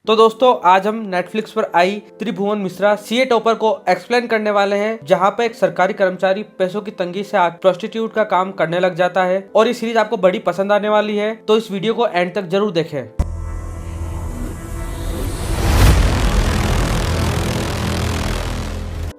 तो दोस्तों आज हम नेटफ्लिक्स पर आई त्रिभुवन मिश्रा सीए टॉपर को एक्सप्लेन करने वाले हैं, जहां पर एक सरकारी कर्मचारी पैसों की तंगी से प्रोस्टिट्यूट का काम करने लग जाता है और ये सीरीज आपको बड़ी पसंद आने वाली है, तो इस वीडियो को एंड तक जरूर देखें।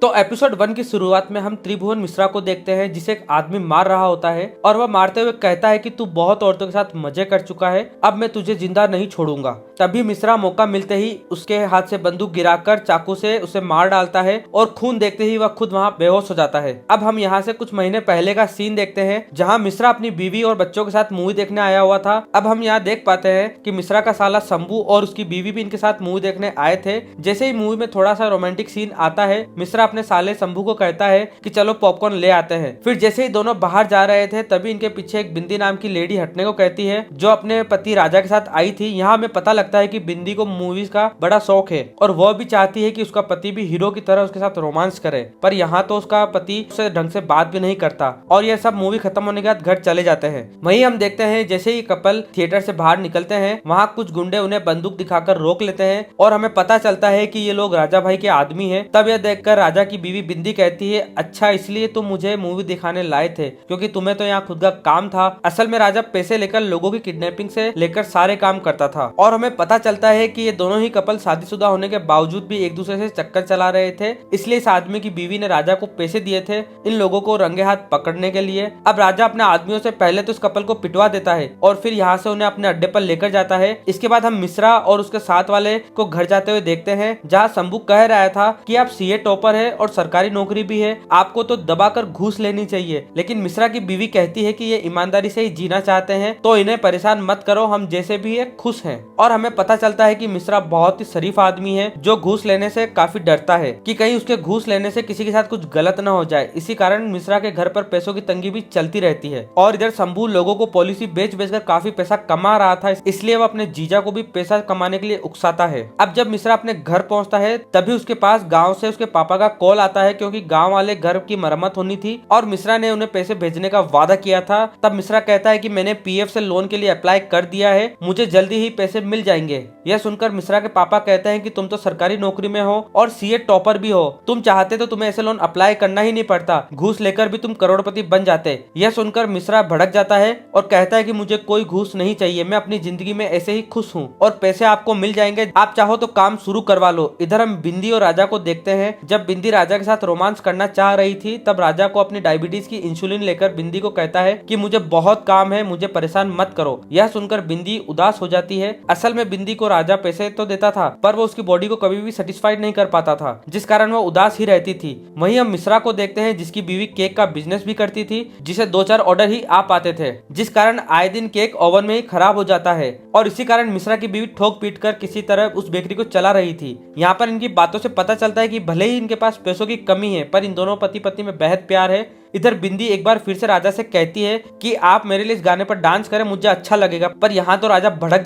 तो एपिसोड 1 की शुरुआत में हम त्रिभुवन मिश्रा को देखते हैं, जिसे एक आदमी मार रहा होता है और वह मारते हुए कहता है कि तू बहुत औरतों के साथ मजे कर चुका है, अब मैं तुझे जिंदा नहीं छोड़ूंगा। तभी मिश्रा मौका मिलते ही उसके हाथ से बंदूक गिराकर चाकू से उसे मार डालता है और खून देखते ही वह खुद वहां बेहोश हो जाता है। अब हम यहाँ से कुछ महीने पहले का सीन देखते हैं, जहाँ मिश्रा अपनी बीवी और बच्चों के साथ मूवी देखने आया हुआ था। अब हम यहाँ देख पाते हैं कि मिश्रा का साला शंभू और उसकी बीवी भी इनके साथ मूवी देखने आए थे। जैसे ही मूवी में थोड़ा सा रोमांटिक सीन आता है, मिश्रा अपने साले शंभू को कहता है कि चलो पॉपकॉर्न ले आते हैं। फिर जैसे ही दोनों बाहर जा रहे थे, तभी इनके पीछे एक बिंदी नाम की लेडी हटने को कहती है, जो अपने पति राजा के साथ आई थी। यहाँ हमें पता लगता है कि बिंदी को मूवीज का बड़ा शौक है और वह भी चाहती है कि उसका पति भी हीरो की तरह उसके साथ रोमांस करे, पर यहाँ तो उसका पति उससे ढंग से बात भी नहीं करता और यह सब मूवी खत्म होने के बाद घर चले जाते हैं। वहीं हम देखते हैं जैसे ही कपल थिएटर से बाहर निकलते हैं, वहाँ कुछ गुंडे उन्हें बंदूक दिखाकर रोक लेते हैं और हमें पता चलता है कि ये लोग राजा भाई के आदमी हैं। तब यह देखकर राजा की बीवी बिंदी कहती है, अच्छा इसलिए तुम मुझे मूवी दिखाने लाए थे, क्योंकि तुम्हें तो यहाँ खुद का काम था। असल में राजा पैसे लेकर लोगों की किडनैपिंग से लेकर सारे काम करता था। और हमें पता चलता है कि ये दोनों ही कपल शादीशुदा होने के बावजूद भी एक दूसरे से चक्कर चला रहे थे, इसलिए इस आदमी की बीवी ने राजा को पैसे दिए थे इन लोगों को रंगे हाथ पकड़ने के लिए। अब राजा अपने आदमियों से पहले तो इस कपल को पिटवा देता है और फिर यहाँ से उन्हें अपने अड्डे पर लेकर जाता है। इसके बाद हम मिश्रा और उसके साथ वाले को घर जाते हुए देखते हैं, जहाँ शंभू कह रहा था कि आप सीए टॉपर है और सरकारी नौकरी भी है, आपको तो दबाकर घूस लेनी चाहिए। लेकिन मिश्रा की बीवी कहती है कि ये ईमानदारी से ही जीना चाहते हैं, तो इन्हें परेशान मत करो, हम जैसे भी है खुश हैं। और हमें पता चलता है कि मिश्रा बहुत ही शरीफ आदमी है, जो घूस लेने से काफी डरता है कि कहीं उसके घूस लेने से किसी के साथ कुछ गलत न हो जाए। इसी कारण मिश्रा के घर पर पैसों की तंगी भी चलती रहती है और इधर शंभू लोगों को पॉलिसी बेच बेचकर काफी पैसा कमा रहा था, इसलिए वो अपने जीजा को भी पैसा कमाने के लिए उकसाता है। अब जब मिश्रा अपने घर पहुंचता है, तभी उसके पास गाँव से उसके पापा का कॉल आता है, क्योंकि गाँव वाले घर की मरम्मत होनी थी और मिश्रा ने उन्हें पैसे भेजने का वादा किया था। तब मिश्रा कहता है कि मैंने पीएफ से लोन के लिए अप्लाई कर दिया है, मुझे जल्दी ही पैसे मिल जाएंगे। यह सुनकर मिश्रा के पापा कहते हैं कि तुम तो सरकारी नौकरी में हो और सीए टॉपर भी हो, तुम चाहते तो तुम्हें ऐसे लोन अप्लाई करना ही नहीं पड़ता, घूस लेकर भी तुम करोड़पति बन जाते। यह सुनकर मिश्रा भड़क जाता है और कहता है कि मुझे कोई घूस नहीं चाहिए, मैं अपनी जिंदगी में ऐसे ही खुश हूँ और पैसे आपको मिल जाएंगे, आप चाहो तो काम शुरू करवा लो। इधर हम बिंदी और राजा को देखते हैं। जब बिंदी राजा के साथ रोमांस करना चाह रही थी, तब राजा को अपनी डायबिटीज की इंसुलिन लेकर बिंदी को कहता है कि मुझे बहुत काम है, मुझे परेशान मत करो। यह सुनकर बिंदी उदास हो जाती है। असल में बिंदी को राजा पैसे तो देता था, पर वो उसकी बॉडी को कभी भी सेटिस्फाइड नहीं कर पाता था, जिस कारण वो उदास ही रहती थी। वहीं हम मिश्रा को देखते हैं, जिसकी बीवी केक का बिजनेस भी करती थी, जिसे 2-4 ऑर्डर ही आ पाते थे, जिस कारण आए दिन केक ओवन में ही खराब हो जाता है और इसी कारण मिश्रा की बीवी ठोक पीट कर किसी तरह उस बेकरी को चला रही थी। यहाँ पर इनकी बातों से पता चलता है कि भले ही इनके पास पैसों की कमी है, पर इन दोनों पति पत्नी में बेहद प्यार है। इधर बिंदी एक बार फिर से राजा से कहती है कि आप मेरे लिए इस गाने पर डांस करें, मुझे अच्छा लगेगा, पर यहाँ तो राजा भड़क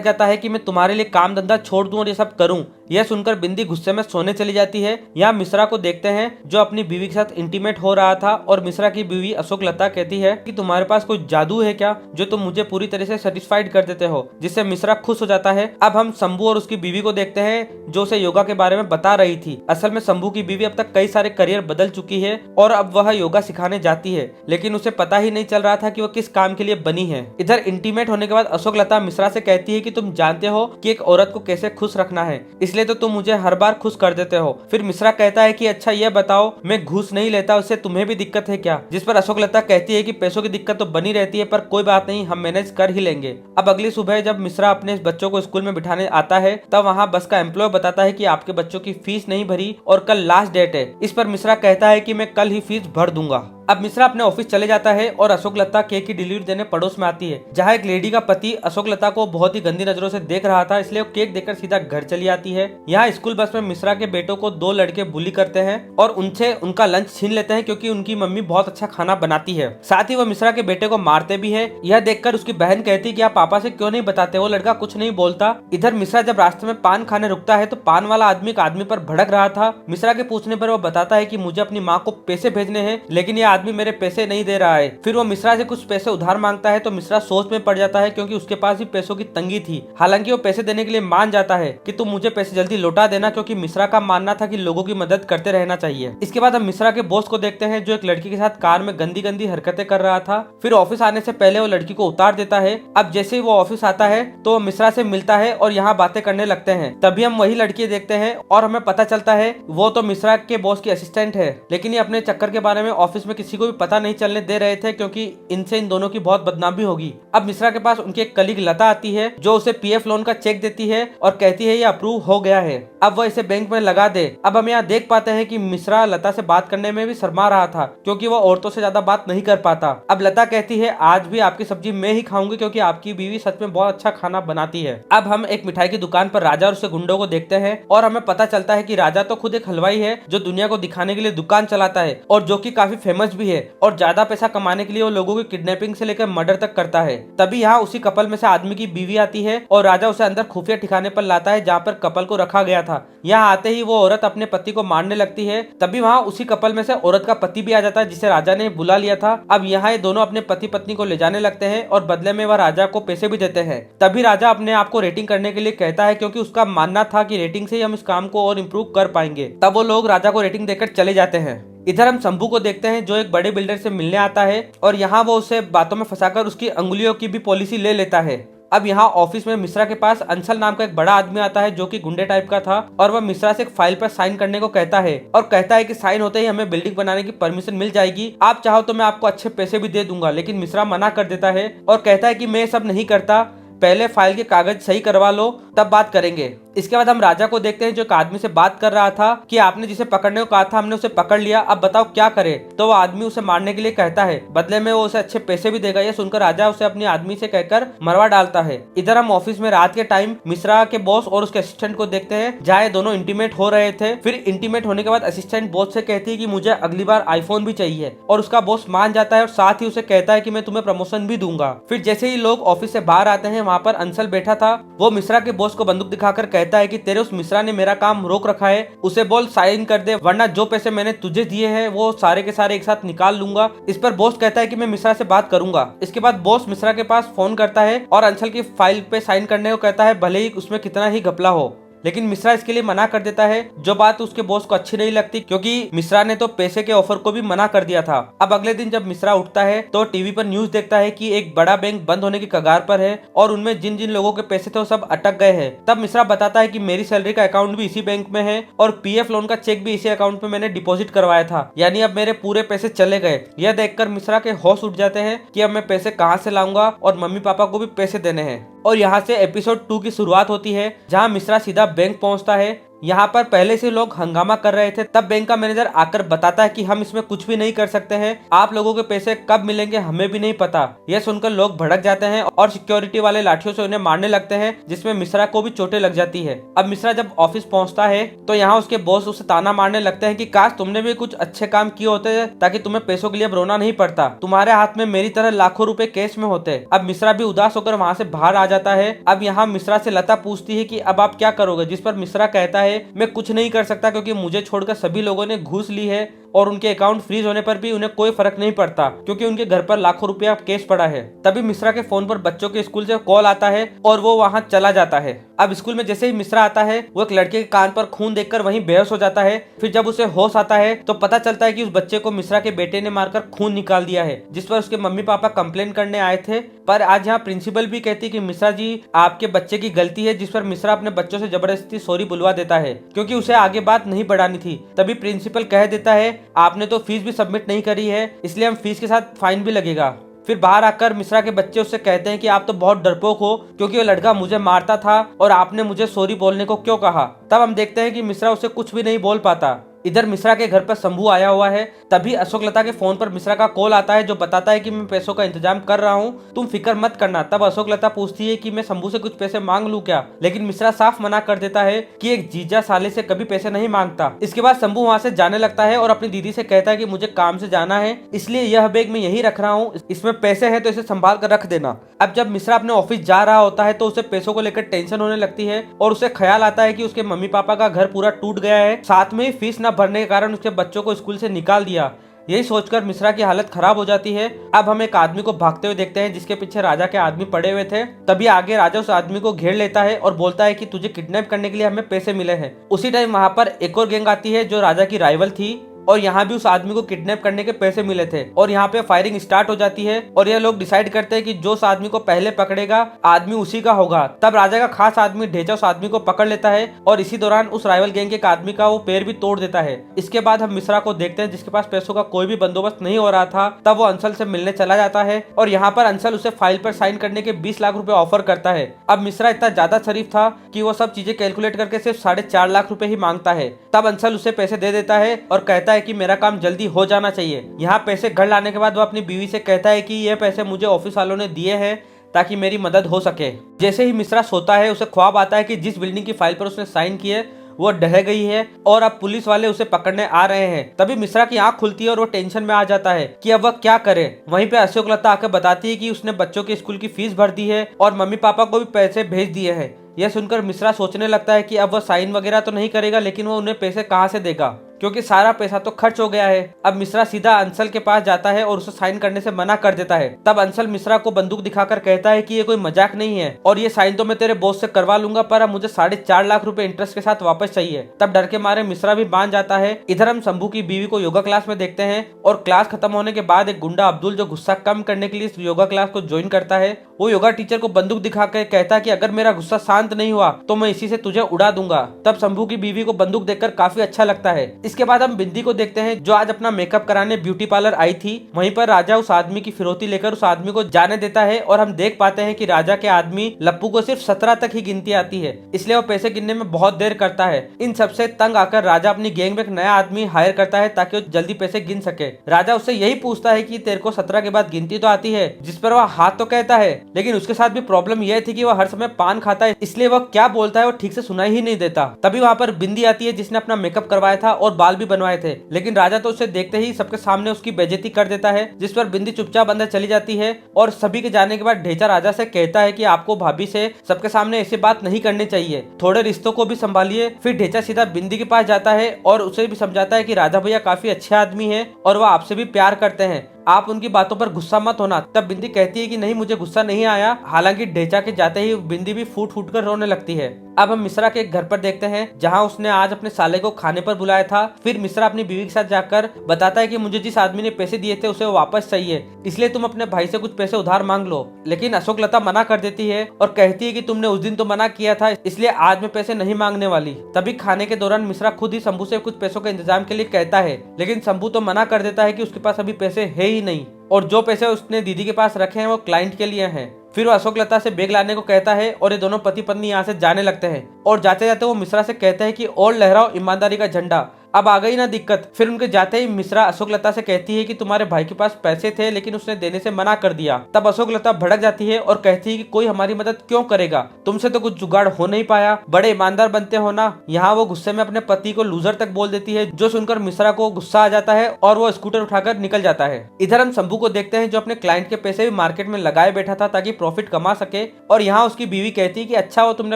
जाता है कि मैं तुम्हारे लिए काम धंधा छोड़ दूं और ये सब करूं। यह सुनकर बिंदी गुस्से में सोने चली जाती है। यहाँ मिश्रा को देखते हैं, जो अपनी बीवी के साथ इंटीमेट हो रहा था और मिश्रा की बीवी अशोक लता कहती है कि तुम्हारे पास कोई जादू है क्या, जो तुम मुझे पूरी तरह से सेटिस्फाइड कर देते हो, जिससे मिश्रा खुश हो जाता है। अब हम शंभू और उसकी बीवी को देखते हैं, जो उसे योगा के बारे में बता रही थी। असल में शंभू की बीवी अब तक कई सारे करियर बदल चुकी है और अब वह योगा सिखाने जाती है, लेकिन उसे पता ही नहीं चल रहा था कि वह किस काम के लिए बनी है। इधर इंटीमेट होने के बाद अशोक लता मिश्रा से कहती है कि तुम जानते हो कि एक औरत को कैसे खुश रखना है, इसलिए तो तुम मुझे हर बार खुश कर देते हो। फिर मिश्रा कहता है कि अच्छा ये बताओ, मैं घूस नहीं लेता, उससे तुम्हें भी दिक्कत है क्या? जिस पर अशोक लता कहती है कि पैसों की दिक्कत तो बनी रहती है, पर कोई बात नहीं, हम मैनेज कर ही लेंगे। अब अगली सुबह जब मिश्रा अपने बच्चों को स्कूल में बिठाने आता है, तब वहाँ बस का एम्प्लॉय बताता है कि आपके बच्चों की फीस नहीं भरी और कल लास्ट डेट है। इस पर मिश्रा कहता है कि मैं कल ही फीस भर दूंगा। अब मिश्रा अपने ऑफिस चले जाता है और अशोक लता केक की डिलीवरी देने पड़ोस में आती है, जहाँ एक लेडी का पति अशोक लता को बहुत ही गंदी नजरों से देख रहा था, इसलिए वो केक देकर सीधा घर चली आती है। यहाँ स्कूल बस में मिश्रा के बेटों को 2 लड़के बुली करते हैं और उनसे उनका लंच छीन लेते हैं, क्योंकि उनकी मम्मी बहुत अच्छा खाना बनाती है। साथ ही वो मिश्रा के बेटे को मारते भी है। यह देखकर उसकी बहन कहती है कि आप पापा से क्यों नहीं बताते, वो लड़का कुछ नहीं बोलता। इधर मिश्रा जब रास्ते में पान खाने रुकता है, तो पान वाला आदमी एक आदमी पर भड़क रहा था। मिश्रा के पूछने पर वो बताता है कि मुझे अपनी माँ को पैसे भेजने हैं, लेकिन यह आदमी मेरे पैसे नहीं दे रहा है। फिर वो मिश्रा से कुछ पैसे उधार मांगता है तो मिश्रा सोच में पड़ जाता है क्योंकि उसके पास भी पैसों की तंगी थी। हालांकि वो पैसे देने के लिए मान जाता है कि तुम मुझे पैसे जल्दी लौटा देना, क्योंकि मिश्रा का मानना था कि लोगों की मदद करते रहना चाहिए। इसके बाद हम मिश्रा के बॉस को देखते हैं जो एक लड़की के साथ कार में गंदी गंदी हरकतें कर रहा था। फिर ऑफिस आने से पहले वो लड़की को उतार देता है। अब जैसे ही वो ऑफिस आता है तो वो मिश्रा से मिलता है और यहाँ बातें करने लगते हैं। तभी हम वही लड़की देखते हैं और हमें पता चलता है वो तो मिश्रा के बॉस की असिस्टेंट है, लेकिन ये अपने चक्कर के बारे में ऑफिस में किसी को भी पता नहीं चलने दे रहे थे क्योंकि इनसे इन दोनों की बहुत बदनामी होगी। अब मिश्रा के पास उनकी एक कलीग लता आती है जो उसे पीएफ लोन का चेक देती है और कहती है ये अप्रूव हो गया है, अब वह इसे बैंक में लगा दे। अब हम यहाँ देख पाते हैं कि मिश्रा लता से बात करने में भी शर्मा रहा था क्योंकि वह औरतों से ज्यादा बात नहीं कर पाता। अब लता कहती है आज भी आपकी सब्जी मैं ही खाऊंगी क्योंकि आपकी बीवी सच में बहुत अच्छा खाना बनाती है। अब हम एक मिठाई की दुकान पर राजा और उसके गुंडों को देखते हैं और हमें पता चलता है कि राजा तो खुद एक हलवाई है जो दुनिया को दिखाने के लिए दुकान चलाता है और जो कि काफी फेमस भी है, और ज्यादा पैसा कमाने के लिए वो लोगों की किडनैपिंग से लेकर मर्डर तक करता है। तभी यहाँ उसी कपल में से आदमी की बीवी आती है और राजा उसे अंदर खुफिया ठिकाने पर लाता है जहाँ पर कपल को रखा गया था। यहाँ आते ही वो औरत अपने पति को मारने लगती है। तभी वहाँ उसी कपल में से औरत का पति भी आ जाता है जिसे राजा ने बुला लिया था। अब यहाँ ये दोनों अपने पति पत्नी को ले जाने लगते हैं और बदले में वह राजा को पैसे भी देते हैं। तभी राजा अपने आप को रेटिंग करने के लिए कहता है क्योंकि उसका मानना था कि रेटिंग से ही हम इस काम को और इम्प्रूव कर पाएंगे। तब वो लोग राजा को रेटिंग देकर चले जाते हैं। इधर हम शंभू को देखते हैं जो एक बड़े बिल्डर से मिलने आता है और यहाँ वो उसे बातों में फंसाकर उसकी अंगुलियों की भी पॉलिसी ले लेता है। अब यहाँ ऑफिस में मिश्रा के पास अंशल नाम का एक बड़ा आदमी आता है जो कि गुंडे टाइप का था और वह मिश्रा से एक फाइल पर साइन करने को कहता है और कहता है कि साइन होते ही हमें बिल्डिंग बनाने की परमिशन मिल जाएगी, आप चाहो तो मैं आपको अच्छे पैसे भी दे दूंगा। लेकिन मिश्रा मना कर देता है और कहता है कि मैं सब नहीं करता, पहले फाइल के कागज सही करवा लो तब बात करेंगे। इसके बाद हम राजा को देखते हैं जो एक आदमी से बात कर रहा था कि आपने जिसे पकड़ने को कहा था हमने उसे पकड़ लिया, अब बताओ क्या करे। तो वो आदमी उसे मारने के लिए कहता है, बदले में वो उसे अच्छे पैसे भी देगा। ये सुनकर राजा उसे अपने आदमी से कहकर मरवा डालता है। इधर हम ऑफिस में रात के टाइम मिश्रा के बॉस और उसके असिस्टेंट को देखते हैं जहाँ ये दोनों इंटीमेट हो रहे थे। फिर इंटीमेट होने के बाद असिस्टेंट बॉस से कहती है कि मुझे अगली बार आईफोन भी चाहिए और उसका बॉस मान जाता है और साथ ही उसे कहता है कि मैं तुम्हें प्रमोशन भी दूंगा। फिर जैसे ही लोग ऑफिस से बाहर आते हैं वहाँ पर अंशल बैठा था। वो मिश्रा के बॉस को बंदूक दिखाकर कहता है कि तेरे उस मिश्रा ने मेरा काम रोक रखा है, उसे बोल साइन कर दे वरना जो पैसे मैंने तुझे दिए हैं वो सारे के सारे एक साथ निकाल लूंगा। इस पर बॉस कहता है कि मैं मिश्रा से बात करूंगा। इसके बाद बॉस मिश्रा के पास फोन करता है और अंशल की फाइल पे साइन करने को कहता है, भले ही उसमें कितना ही घपला हो। लेकिन मिश्रा इसके लिए मना कर देता है, जो बात उसके बॉस को अच्छी नहीं लगती क्योंकि मिश्रा ने तो पैसे के ऑफर को भी मना कर दिया था। अब अगले दिन जब मिश्रा उठता है तो टीवी पर न्यूज देखता है कि एक बड़ा बैंक बंद होने की कगार पर है और उनमें जिन जिन लोगों के पैसे थे वो सब अटक गए हैं। तब मिश्रा बताता है कि मेरी सैलरी का अकाउंट भी इसी बैंक में है और पीएफ लोन का चेक भी इसी अकाउंट में मैंने डिपॉजिट करवाया था, यानी अब मेरे पूरे पैसे चले गए। यह देखकर मिश्रा के होश उठ जाते हैं कि अब मैं पैसे कहाँ से लाऊंगा और मम्मी पापा को भी पैसे देने हैं। और यहाँ से एपिसोड 2 की शुरुआत होती है जहाँ मिश्रा सीधा बैंक पहुँचता है। यहाँ पर पहले से लोग हंगामा कर रहे थे। तब बैंक का मैनेजर आकर बताता है कि हम इसमें कुछ भी नहीं कर सकते हैं, आप लोगों के पैसे कब मिलेंगे हमें भी नहीं पता। यह सुनकर लोग भड़क जाते हैं और सिक्योरिटी वाले लाठियों से उन्हें मारने लगते हैं जिसमें मिश्रा को भी चोटें लग जाती है। अब मिश्रा जब ऑफिस पहुंचता है तो यहाँ उसके बॉस उसे ताना मारने लगते हैं कि काश तुमने भी कुछ अच्छे काम किए होते ताकि तुम्हें पैसों के लिए रोना नहीं पड़ता, तुम्हारे हाथ में मेरी तरह लाखों रुपए केस में होते। अब मिश्रा भी उदास होकर वहाँ से बाहर आ जाता है। अब यहाँ मिश्रा से लता पूछती है कि अब आप क्या करोगे, जिस पर मिश्रा कहता है मैं कुछ नहीं कर सकता क्योंकि मुझे छोड़कर सभी लोगों ने घूस ली है और उनके अकाउंट फ्रीज होने पर भी उन्हें कोई फर्क नहीं पड़ता क्योंकि उनके घर पर लाखों रुपया केस पड़ा है। तभी मिश्रा के फोन पर बच्चों के स्कूल से कॉल आता है और वो वहां चला जाता है। अब स्कूल में जैसे ही मिश्रा आता है वो एक लड़के के कान पर खून देखकर वहीं बेहोश हो जाता है। फिर जब उसे होश आता है तो पता चलता है कि उस बच्चे को मिश्रा के बेटे ने मारकर खून निकाल दिया है, जिस पर उसके मम्मी पापा कंप्लेन करने आए थे। पर आज यहाँ प्रिंसिपल भी कहती कि मिश्रा जी आपके बच्चे की गलती है, जिस पर मिश्रा अपने बच्चों से जबरदस्ती सॉरी बुलवा देता है क्योंकि उसे आगे बात नहीं बढ़ानी थी। तभी प्रिंसिपल कह देता है आपने तो फीस भी सबमिट नहीं करी है, इसलिए हम फीस के साथ फाइन भी लगेगा। फिर बाहर आकर मिश्रा के बच्चे उससे कहते हैं कि आप तो बहुत डरपोक हो क्योंकि वो लड़का मुझे मारता था और आपने मुझे सॉरी बोलने को क्यों कहा। तब हम देखते हैं कि मिश्रा उसे कुछ भी नहीं बोल पाता। इधर मिश्रा के घर पर शंभू आया हुआ है। तभी अशोक लता के फोन पर मिश्रा का कॉल आता है जो बताता है कि मैं पैसों का इंतजाम कर रहा हूँ, तुम फिक्र मत करना। तब अशोक लता पूछती है कि मैं शंभू से कुछ पैसे मांग लूं क्या, लेकिन मिश्रा साफ मना कर देता है कि एक जीजा साले से कभी पैसे नहीं मांगता। इसके बाद शंभू वहाँ से जाने लगता है और अपनी दीदी से कहता है कि मुझे काम से जाना है, इसलिए यह बैग मैं यही रख रहा हूँ, इसमें पैसे है तो इसे संभाल कर रख देना। अब जब मिश्रा अपने ऑफिस जा रहा होता है तो उसे पैसों को लेकर टेंशन होने लगती है और उसे ख्याल आता है कि उसके मम्मी पापा का घर पूरा टूट गया है, साथ में ही फीस न भरने के कारण उसके बच्चों को स्कूल से निकाल दिया। यही सोचकर मिश्रा की हालत खराब हो जाती है। अब हम एक आदमी को भागते हुए देखते हैं जिसके पीछे राजा के आदमी पड़े हुए थे। तभी आगे राजा उस आदमी को घेर लेता है और बोलता है कि तुझे किडनैप करने के लिए हमें पैसे मिले हैं। उसी टाइम वहाँ पर एक और गैंग आती है जो राजा की राइवल थी और यहाँ भी उस आदमी को किडनैप करने के पैसे मिले थे और यहाँ पे फायरिंग स्टार्ट हो जाती है और ये लोग डिसाइड करते हैं कि जो उस आदमी को पहले पकड़ेगा आदमी उसी का होगा। तब राजा का खास आदमी ढेचा उस आदमी को पकड़ लेता है और इसी दौरान उस राइवल गैंग के एक आदमी का वो पैर भी तोड़ देता है। इसके बाद हम मिश्रा को देखते हैं जिसके पास पैसों का कोई भी बंदोबस्त नहीं हो रहा था। तब वो अंशल से मिलने चला जाता है और यहाँ पर अंशल उसे फाइल पर साइन करने के 20 लाख रुपए ऑफर करता है। अब मिश्रा इतना ज्यादा शरीफ था कि वो सब चीजें कैलकुलेट करके सिर्फ 4.5 लाख रुपए ही मांगता है। तब अंशल उसे पैसे दे देता है और कहता है कि मेरा काम जल्दी हो जाना चाहिए। यहाँ पैसे घर लाने के बाद वो अपनी बीवी से कहता है कि ये पैसे मुझे ऑफिस वालों ने दिए हैं ताकि मेरी मदद हो सके। जैसे ही मिश्रा सोता है उसे ख्वाब आता है कि जिस बिल्डिंग की फाइल पर उसने साइन किए वो ढह गई है और अब पुलिस वाले उसे पकड़ने आ रहे हैं। तभी मिश्रा की आंख खुलती है और वो टेंशन में आ जाता है कि अब वह क्या करे। वहीं पे अशोक लता आकर बताती है कि उसने बच्चों के स्कूल की फीस भर दी है और मम्मी पापा को भी पैसे भेज दिए हैं। यह सुनकर मिश्रा सोचने लगता है कि अब वह साइन वगैरह तो नहीं करेगा, लेकिन वो उन्हें पैसे कहाँ से देगा क्योंकि सारा पैसा तो खर्च हो गया है। अब मिश्रा सीधा अंशल के पास जाता है और उसे साइन करने से मना कर देता है। तब अंशल मिश्रा को बंदूक दिखाकर कहता है कि ये कोई मजाक नहीं है और ये साइन तो मैं तेरे बॉस से करवा लूंगा, पर अब मुझे 4.5 लाख रुपए इंटरेस्ट के साथ वापस चाहिए। तब डर के मारे मिश्रा भी मान जाता है। इधर हम शंभू की बीवी को योगा क्लास में देखते हैं और क्लास खत्म होने के बाद एक गुंडा अब्दुल जो गुस्सा कम करने के लिए इस योगा क्लास को ज्वाइन करता है, वो योगा टीचर को बंदूक दिखाकर कहता है कि अगर मेरा गुस्सा शांत नहीं हुआ तो मैं इसी से तुझे उड़ा दूंगा। तब शंभू की बीवी को बंदूक देखकर काफी अच्छा लगता है। इसके बाद हम बिंदी को देखते हैं जो आज अपना मेकअप कराने ब्यूटी पार्लर आई थी। वहीं पर राजा उस आदमी की फिरौती लेकर उस आदमी को जाने देता है और हम देख पाते हैं कि राजा के आदमी लप्पू को सिर्फ 17 तक ही गिनती आती है, इसलिए वो पैसे गिनने में बहुत देर करता है। इन सबसे तंग आकर राजा अपनी गैंग में एक नया आदमी हायर करता है ताकि वो जल्दी पैसे गिन सके। राजा उससे यही पूछता है कि तेरे को 17 के बाद गिनती तो आती है, जिस पर वह हाथ तो कहता है, लेकिन उसके साथ भी प्रॉब्लम यह थी कि वह हर समय पान खाता है, इसलिए वह क्या बोलता है वो ठीक से सुनाई ही नहीं देता। तभी वहाँ पर बिंदी आती है जिसने अपना मेकअप करवाया था और बाल भी बनवाए थे, लेकिन राजा तो उसे देखते ही सबके सामने उसकी बेइज्जती कर देता है, जिस पर बिंदी चुपचाप अंदर चली जाती है। और सभी के जाने के बाद ढेचा राजा से कहता है कि आपको भाभी से सबके सामने ऐसी बात नहीं करनी चाहिए, थोड़े रिश्तों को भी संभालिए। फिर ढेचा सीधा बिंदी के पास जाता है और उसे भी समझाता है कि राजा भैया काफी अच्छे आदमी है और वह आपसे भी प्यार करते हैं, आप उनकी बातों पर गुस्सा मत होना। तब बिंदी कहती है कि नहीं, मुझे गुस्सा नहीं आया। हालांकि ढेचा के जाते ही बिंदी भी फूट फूट कर रोने लगती है। अब हम मिश्रा के एक घर पर देखते हैं जहां उसने आज अपने साले को खाने पर बुलाया था। फिर मिश्रा अपनी बीवी के साथ जाकर बताता है कि मुझे जिस आदमी ने पैसे दिए थे उसे वापस चाहिए, इसलिए तुम अपने भाई से कुछ पैसे उधार मांग लो। लेकिन अशोक लता मना कर देती है और कहती है कि तुमने उस दिन तो मना किया था, इसलिए आज मैं पैसे नहीं मांगने वाली। तभी खाने के दौरान मिश्रा खुद ही शंभू से कुछ पैसों के इंतजाम के लिए कहता है, लेकिन शंभू तो मना कर देता है कि उसके पास अभी पैसे है ही नहीं और जो पैसे उसने दीदी के पास रखे हैं वो क्लाइंट के लिए हैं। फिर वो अशोक लता से बैग लाने को कहता है और ये दोनों पति पत्नी यहाँ से जाने लगते हैं और जाते जाते वो मिश्रा से कहते हैं कि और लहराओ ईमानदारी का झंडा, अब आ गई ना दिक्कत। फिर उनके जाते ही मिश्रा अशोक लता से कहती है कि तुम्हारे भाई के पास पैसे थे लेकिन उसने देने से मना कर दिया। तब अशोक लता भड़क जाती है और कहती है कि कोई हमारी मदद क्यों करेगा, तुमसे तो कुछ जुगाड़ हो नहीं पाया, बड़े ईमानदार बनते हो ना। यहाँ वो गुस्से में अपने पति को लूजर तक बोल देती है, जो सुनकर मिश्रा को गुस्सा आ जाता है और वो स्कूटर उठाकर निकल जाता है। इधर हम शंभू को देखते हैं जो अपने क्लाइंट के पैसे भी मार्केट में लगाए बैठा था ताकि प्रॉफिट कमा सके। और यहाँ उसकी बीवी कहती है कि अच्छा हो तुमने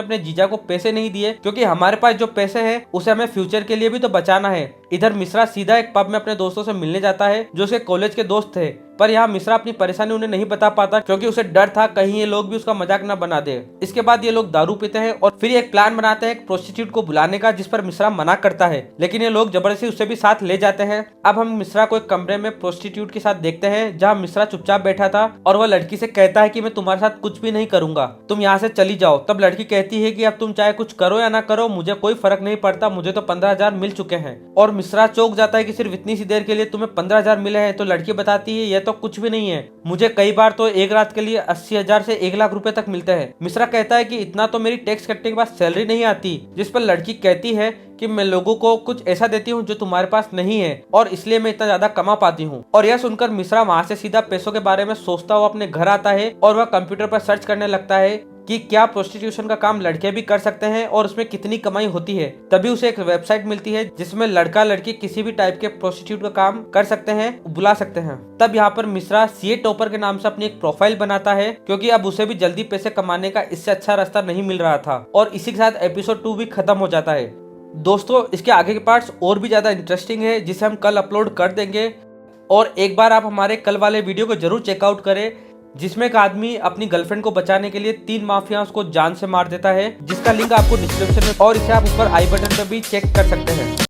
अपने जीजा को पैसे नहीं दिए, क्योंकि हमारे पास जो पैसे हैं उसे हमें फ्यूचर के लिए भी तो बचाना है। इधर मिश्रा सीधा एक पब में अपने दोस्तों से मिलने जाता है जो उसके कॉलेज के दोस्त थे, पर यहाँ मिश्रा अपनी परेशानी उन्हें नहीं बता पाता क्योंकि उसे डर था कहीं ये लोग भी उसका मजाक न बना दे। इसके बाद ये लोग दारू पीते हैं और फिर एक प्लान बनाते हैं एक प्रोस्टिट्यूट को बुलाने का, जिस पर मिश्रा मना करता है, लेकिन ये लोग जबरदस्ती उससे भी साथ ले जाते हैं। अब हम मिश्रा को एक कमरे में प्रोस्टिट्यूट के साथ देखते हैं जहाँ मिश्रा चुपचाप बैठा था और वह लड़की से कहता है कि मैं तुम्हारे साथ कुछ भी नहीं करूंगा, तुम यहाँ से चली जाओ। तब लड़की कहती है कि अब तुम चाहे कुछ करो या ना करो मुझे कोई फर्क नहीं पड़ता, मुझे तो 15,000 मिल चुके हैं। और मिश्रा चौंक जाता है कि सिर्फ इतनी सी देर के लिए तुम्हें 15,000 मिले हैं। तो लड़की बताती है यह तो कुछ भी नहीं है, मुझे कई बार तो एक रात के लिए 80,000 से 1 लाख रुपए तक मिलते हैं। मिश्रा कहता है कि इतना तो मेरी टैक्स कटने के बाद सैलरी नहीं आती, जिस पर लड़की कहती है कि मैं लोगों को कुछ ऐसा देती हूँ जो तुम्हारे पास नहीं है और इसलिए मैं इतना ज्यादा कमा पाती हूँ। और यह सुनकर मिश्रा वहाँ से सीधा पैसों के बारे में सोचता हुआ अपने घर आता है और वह कंप्यूटर पर सर्च करने लगता है कि क्या प्रोस्टिट्यूशन का काम लड़के भी कर सकते हैं और उसमें कितनी कमाई होती है। तभी उसे एक वेबसाइट मिलती है जिसमें लड़का लड़की किसी भी टाइप के प्रोस्टिट्यूट का काम कर सकते हैं, बुला सकते हैं। तब यहाँ पर मिश्रा सीए टॉपर के नाम से अपनी एक प्रोफाइल बनाता है क्योंकि अब उसे भी जल्दी पैसे कमाने का इससे अच्छा रास्ता नहीं मिल रहा था। और इसी के साथ एपिसोड 2 भी खत्म हो जाता है। दोस्तों इसके आगे के पार्ट्स और भी ज्यादा इंटरेस्टिंग है जिसे हम कल अपलोड कर देंगे। और एक बार आप हमारे कल वाले वीडियो को जरूर चेकआउट करें, जिसमें एक आदमी अपनी गर्लफ्रेंड को बचाने के लिए 3 माफिया को जान से मार देता है, जिसका लिंक आपको डिस्क्रिप्शन में और इसे आप ऊपर आई बटन पर भी चेक कर सकते हैं।